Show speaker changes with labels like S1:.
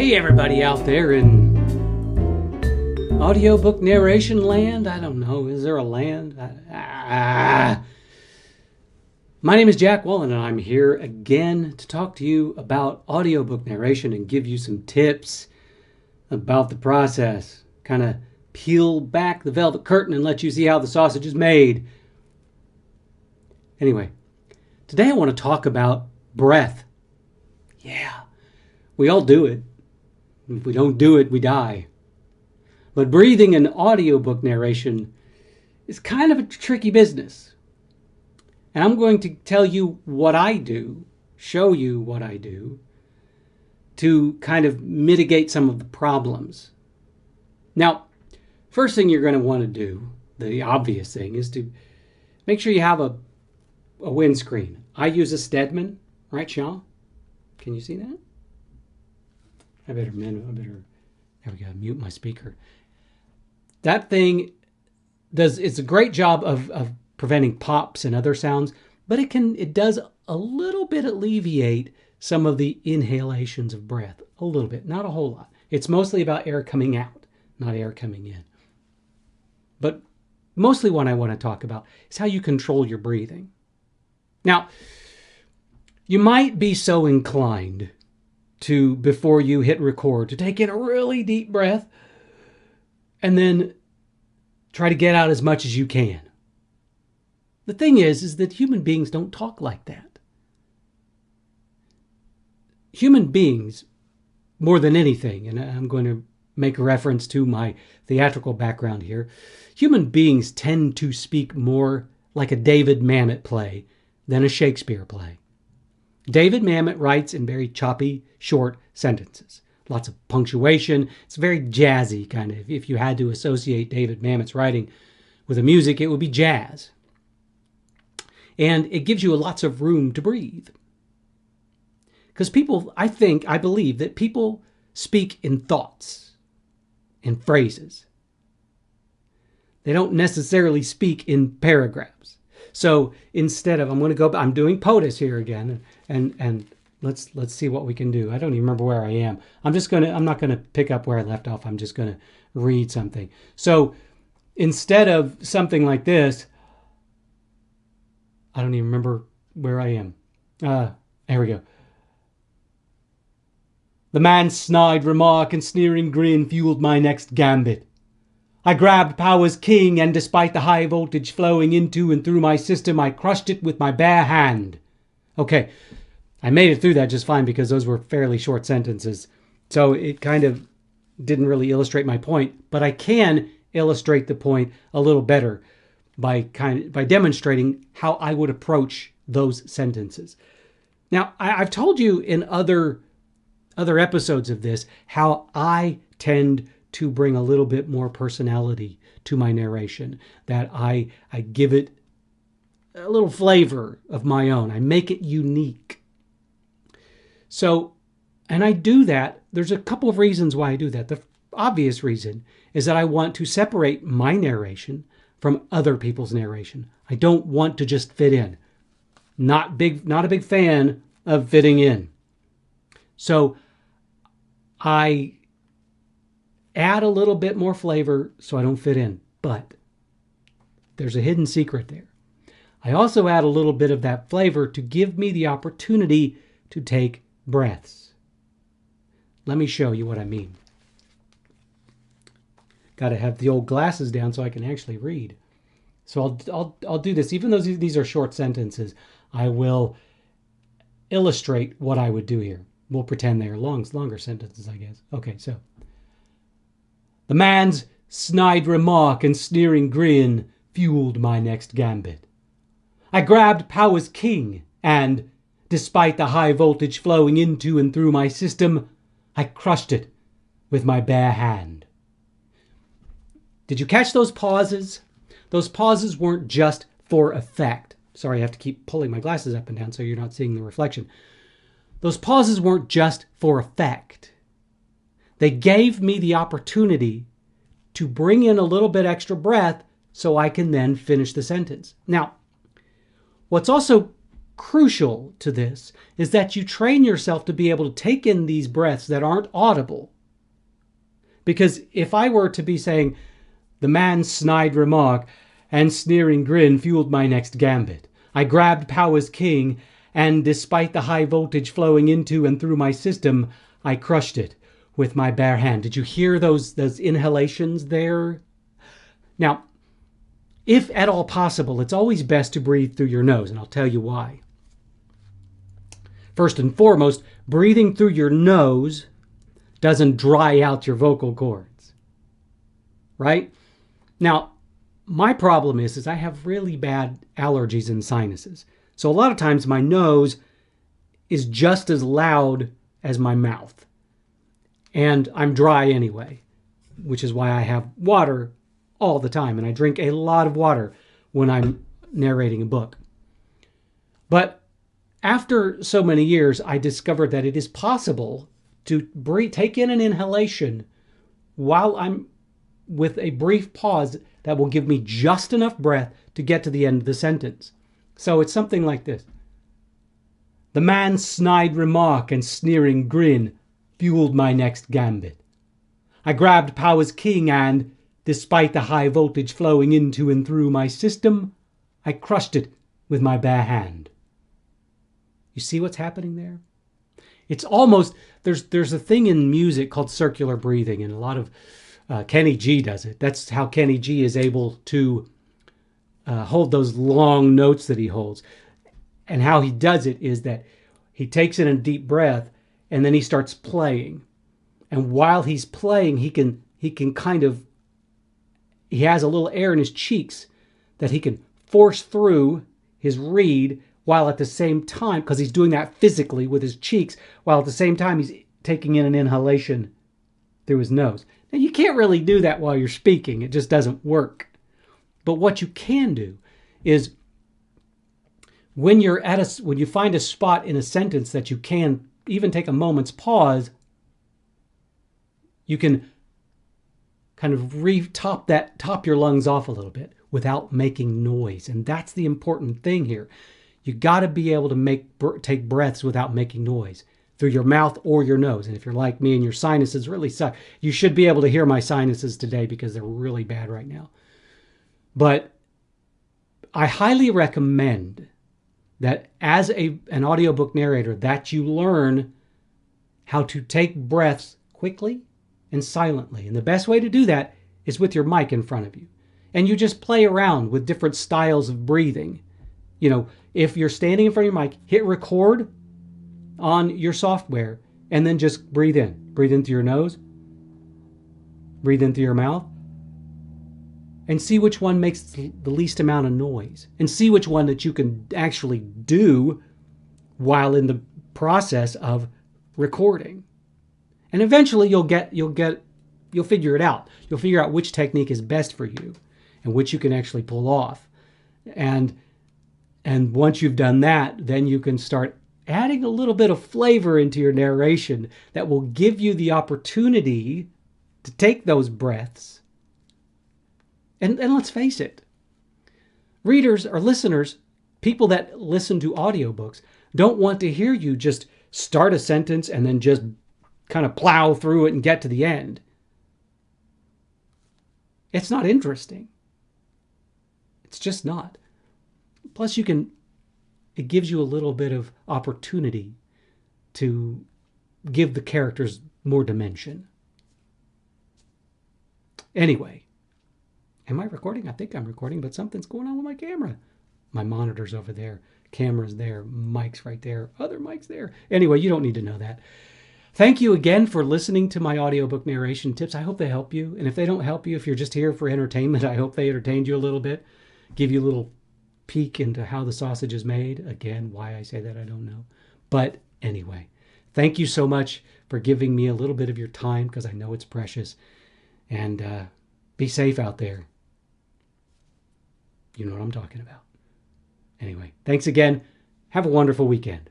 S1: Hey everybody out there in audiobook narration land. I don't know, is there a land? My name is Jack Wallen and I'm here again to talk to you about audiobook narration and give you some tips about the process. Kind of peel back the velvet curtain and let you see how the sausage is made. Anyway, today I want to talk about breath. Yeah, we all do it. If we don't do it, we die. But breathing in audiobook narration is kind of a tricky business. And I'm going to tell you what I do, show you what I do, to kind of mitigate some of the problems. Now, first thing you're going to want to do, the obvious thing, is to make sure you have a windscreen. I use a Stedman, right, Sean? Can you see that? there we go, mute my speaker. That thing it's a great job of preventing pops and other sounds, but it does a little bit alleviate some of the inhalations of breath. A little bit, not a whole lot. It's mostly about air coming out, not air coming in. But mostly what I want to talk about is how you control your breathing. Now, you might be so inclined to, before you hit record, to take in a really deep breath and then try to get out as much as you can. The thing is that human beings don't talk like that. Human beings, more than anything, and I'm going to make a reference to my theatrical background here, human beings tend to speak more like a David Mamet play than a Shakespeare play. David Mamet writes in very choppy, short sentences. Lots of punctuation. It's very jazzy, kind of. If you had to associate David Mamet's writing with a music, it would be jazz. And it gives you lots of room to breathe. Because I believe that people speak in thoughts, in phrases. They don't necessarily speak in paragraphs. So instead of, I'm doing POTUS here again, and let's see what we can do. I don't even remember where I am. I'm not gonna pick up where I left off. I'm just gonna read something. So instead of something like this, I don't even remember where I am. There we go. The man's snide remark and sneering grin fueled my next gambit. I grabbed power's king, and despite the high voltage flowing into and through my system, I crushed it with my bare hand. Okay, I made it through that just fine because those were fairly short sentences. So it kind of didn't really illustrate my point, but I can illustrate the point a little better by demonstrating how I would approach those sentences. Now, I've told you in other episodes of this how I tend to bring a little bit more personality to my narration, that I give it a little flavor of my own. I make it unique. So, and I do that. There's a couple of reasons why I do that. The obvious reason is that I want to separate my narration from other people's narration. I don't want to just fit in. Not a big fan of fitting in. So I add a little bit more flavor so I don't fit in. But there's a hidden secret there. I also add a little bit of that flavor to give me the opportunity to take breaths. Let me show you what I mean. Got to have the old glasses down so I can actually read. So I'll do this. Even though these are short sentences, I will illustrate what I would do here. We'll pretend they are longer sentences, I guess. Okay, so. The man's snide remark and sneering grin fueled my next gambit. I grabbed power's king, and, despite the high voltage flowing into and through my system, I crushed it with my bare hand. Did you catch those pauses? Those pauses weren't just for effect. Sorry, I have to keep pulling my glasses up and down so you're not seeing the reflection. Those pauses weren't just for effect. They gave me the opportunity to bring in a little bit extra breath so I can then finish the sentence. Now, what's also crucial to this is that you train yourself to be able to take in these breaths that aren't audible. Because if I were to be saying, the man's snide remark and sneering grin fueled my next gambit. I grabbed power's king, and despite the high voltage flowing into and through my system, I crushed it with my bare hand. Did you hear those inhalations there? Now, if at all possible, it's always best to breathe through your nose, and I'll tell you why. First and foremost, breathing through your nose doesn't dry out your vocal cords, right? Now, my problem is I have really bad allergies and sinuses. So a lot of times my nose is just as loud as my mouth. And I'm dry anyway, which is why I have water all the time. And I drink a lot of water when I'm narrating a book. But after so many years, I discovered that it is possible to take in an inhalation while I'm with a brief pause that will give me just enough breath to get to the end of the sentence. So it's something like this. The man's snide remark and sneering grin fueled my next gambit. I grabbed power's king and, despite the high voltage flowing into and through my system, I crushed it with my bare hand. You see what's happening there? It's almost, there's a thing in music called circular breathing, and a lot of Kenny G does it. That's how Kenny G is able to hold those long notes that he holds. And how he does it is that he takes in a deep breath and then he starts playing. And while he's playing, he can kind of, he has a little air in his cheeks that he can force through his reed, while at the same time, because he's doing that physically with his cheeks, while at the same time he's taking in an inhalation through his nose. Now, you can't really do that while you're speaking. It just doesn't work. But what you can do is when you find a spot in a sentence that you can even take a moment's pause, you can kind of top your lungs off a little bit without making noise. And that's the important thing here. You got to be able to take breaths without making noise through your mouth or your nose. And if you're like me and your sinuses really suck, you should be able to hear my sinuses today because they're really bad right now. But I highly recommend that as an audiobook narrator, that you learn how to take breaths quickly and silently. And the best way to do that is with your mic in front of you. And you just play around with different styles of breathing. You know, if you're standing in front of your mic, hit record on your software and then just breathe in. Breathe in through your nose. Breathe in through your mouth. And see which one makes the least amount of noise. And see which one that you can actually do while in the process of recording. And eventually you'll figure it out. You'll figure out which technique is best for you and which you can actually pull off. And once you've done that, then you can start adding a little bit of flavor into your narration that will give you the opportunity to take those breaths. And let's face it, readers or listeners, people that listen to audiobooks, don't want to hear you just start a sentence and then just kind of plow through it and get to the end. It's not interesting. It's just not. Plus, it gives you a little bit of opportunity to give the characters more dimension. Anyway, am I recording? I think I'm recording, but something's going on with my camera. My monitor's over there, camera's there, mic's right there, other mic's there. Anyway, you don't need to know that. Thank you again for listening to my audiobook narration tips. I hope they help you. And if they don't help you, if you're just here for entertainment, I hope they entertained you a little bit, give you a little peek into how the sausage is made. Again, why I say that, I don't know. But anyway, thank you so much for giving me a little bit of your time, because I know it's precious. And be safe out there. You know what I'm talking about. Anyway, thanks again. Have a wonderful weekend.